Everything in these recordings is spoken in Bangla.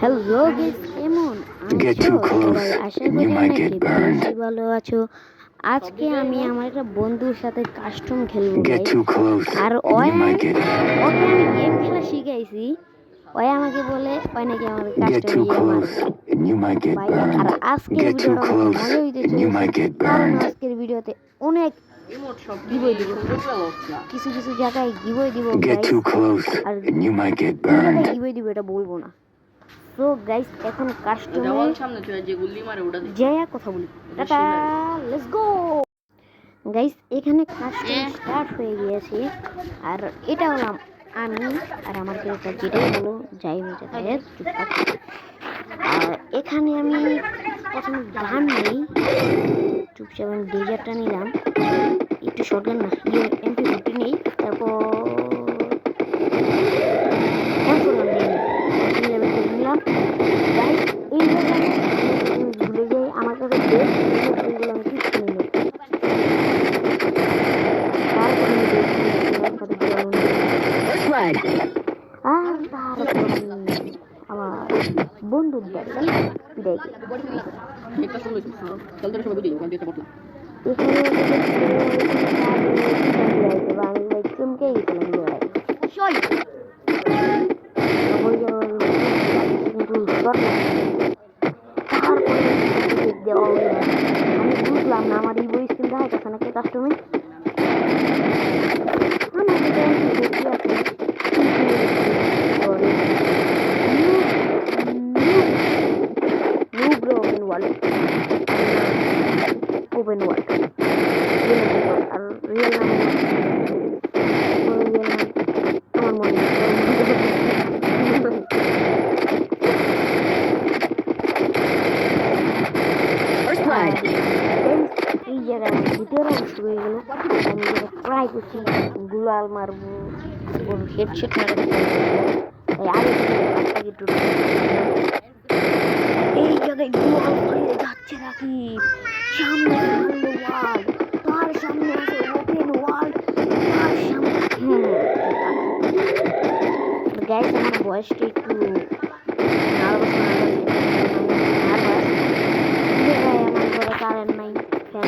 হ্যালো গাইস, কেমন আছো সবাই? আশা করি অনেক বেশি ভালো আছো। আজকে আমি আমার একটা বন্ধুর সাথে কাস্টম খেলবো গাইস। আর ওকে আমি গেম খেলা শিখাইছি। ওই আমাকে বলে ওই নাকি আমার কাস্টম মারবে ভাই। আর আজকের ভিডিওটা অনেক মজা হইতে চলেছে, কারণ আজকের ভিডিওতে অনেক গিভওয়ে দিব, কিছু কিছু জায়গায় গিভওয়ে দিব গাইস। আর জায়গায় গিভওয়ে দিব এটা বলবো না। সো গাইস, এখন কাস্টমে জয়া কথা বলি। Tata, let's go guys. এখানে কাস্টম স্টার্ট হয়ে গিয়েছে। আর এটা হলাম আমি, আর আমার ক্যারেক্টার যেটাই বলো যাই হয়ে যায় চুপচাপ। আর এখানে আমি প্রথমে গান নেই, চুপচাপ আমি ডেজারটা নিলাম, একটু শর্টগান না MP50 নেই, তারপর M4 লেভেল করে নিলাম গাইস। এই জায়গায় ভুলে যাই আমার কাছে এইগুলো আমি ঠিক করে নিই। আর তারপর আমার বন্ধুর বাড়ি বিদায় চমকে আমি বুঝলাম না আমার ইভো স্কিল দেখাইতেছে নাকি কাস্টমে। ওপেন ওয়ার্ল্ড আর রিয়েল নাম আমার মনে এই জায়গায় দ্বিতীয় রাউন্ড শুরু হয়ে গেল। আমি ট্রাই করছি গুলাল মারবো, ওর হেডশট মারবো, এই জায়গায় গুলাল মারিয়ে যাচ্ছে নাকি সামনে ওয়ার্ল্ড, তার সামনে আছে ওপেন ওয়ার্ল্ড, তার সামনে গাইস আমার বয়সটা একটু নার্ভাস আমার ঘরে কারেন্ট নাই, ফ্যান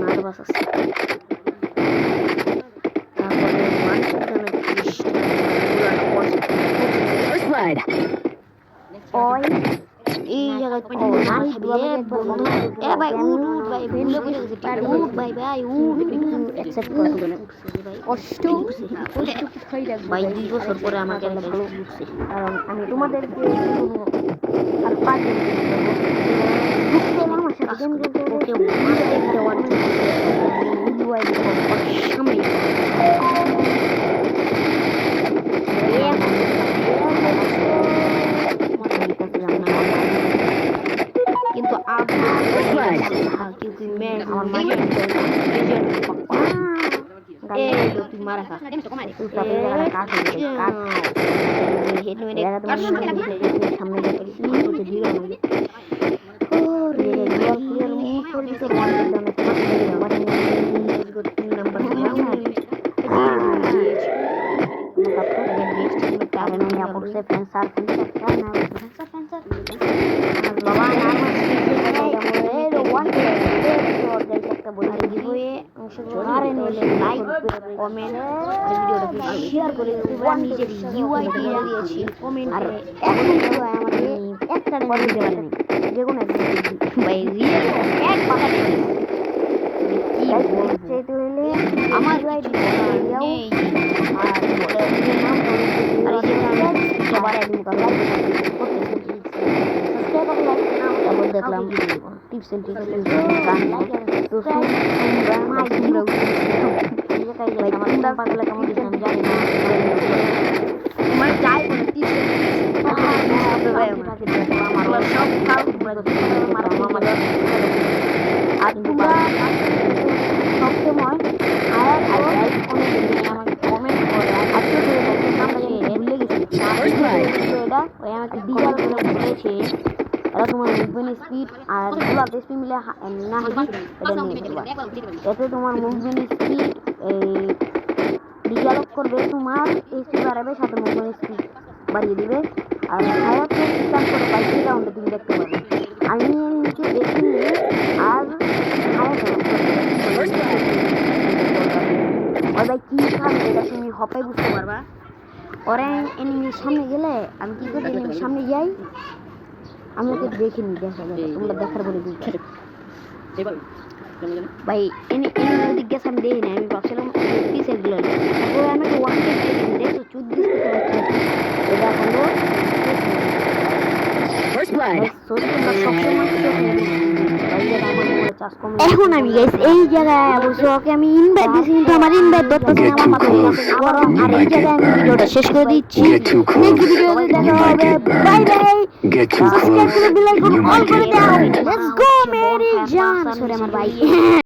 নার্ভাস আছে। তারপরে মানুষের জন্য এই জায়গায় ভাই উঠ ভাই ভুলে বুঝে গেছে, উঠ ভাই ভাই উঠ অ্যাকসেপ্ট করে দেবেন কষ্ট ভাই। 2 বছর পরে আমাকে ভালো উঠছে, কারণ আমি তোমাদেরকে আর 5 দিন আমার সাথে গেম খেলতে ওকে মারতে দেওয়ার জন্য সামনে কিন্তু क्योंकि मैं और माइक তুই মারা খা তুই সাথে জায়গাটা কাট হয়ে গেছে, কাট হেড মেরে কাট সামনে গেছে জিরো হয়ে ওরে রিয়েল ক্লিয়ার মুভ করে দিতে ওয়ান ডাউন তিন নাম্বার কারণ यहाँ पर से फैंसर बाबा नाम লাইক কমেন্ট আর শেয়ার করে নিজের ইউআই দিয়ে দিয়েছি কমেন্ট আর আমাদের একটা করে দিতে পারেন যে কোনো ভাই রিয়েল এক কথা কি বলতে হলে আমার ইউআই নেই আর নাম আর সবার একদম তারপর দেখলাম টিপস এন্ড ট্রিক্স তো তোমরা পাগলা কেমন দিচ্ছে আমি জানি না, তোমার যাই বলে টিপস আমার সব আর তোমরা সবসময় আমাকে কমেন্ট করে ভুলে গেছি এটা ওই আমাকে ডিজাল করে বলেছে এরা তোমার মুভমেন্ট স্পিড আর গোলাপ স্পিড মিলে না হেভি এটা নিয়ে দেবা, এতে তোমার মুভমেন্ট স্পিড এই ডিজালক করবে, তোমার স্পিড বাড়াবে, সাথে মুভমেন্ট স্পিড বাড়িয়ে দিবে। আর দেখতে পারবেন। আমি নিচে দেখিনি আর ওই ভাই কি খাবে এটা তুমি হপাই বুঝতে পারবা। ওরা এনিমির সামনে গেলে আমি কি করি, এনিমির সামনে যাই, আমি ওকে দেখিনি, তোমরা দেখার বলে দিচ্ছি ভাই। এনিমির দিক গেছে আমি দেখিনি, আমি ভাবছিলাম পিসের গুলো ও আমাকে ওয়ান টেপ দেখেছি, দেখছো চুদ দিস করতে পারছি এটা হলো এখন আমি গাইস এই জায়গায় অবশ্য ওকে আমি ইনভাইট দিয়েছি কিন্তু আমার ইনভাইট ধরতেছে না, আমার মাথায় গরম। আর এই জায়গায় আমি ভিডিওটা শেষ করে দিচ্ছি। নেক্সট ভিডিওতে দেখা হবে, বাই বাই। সাবস্ক্রাইব করে বেল আইকন অল করে দাও। লেটস গো মেরি জান। সরি আমার ভাই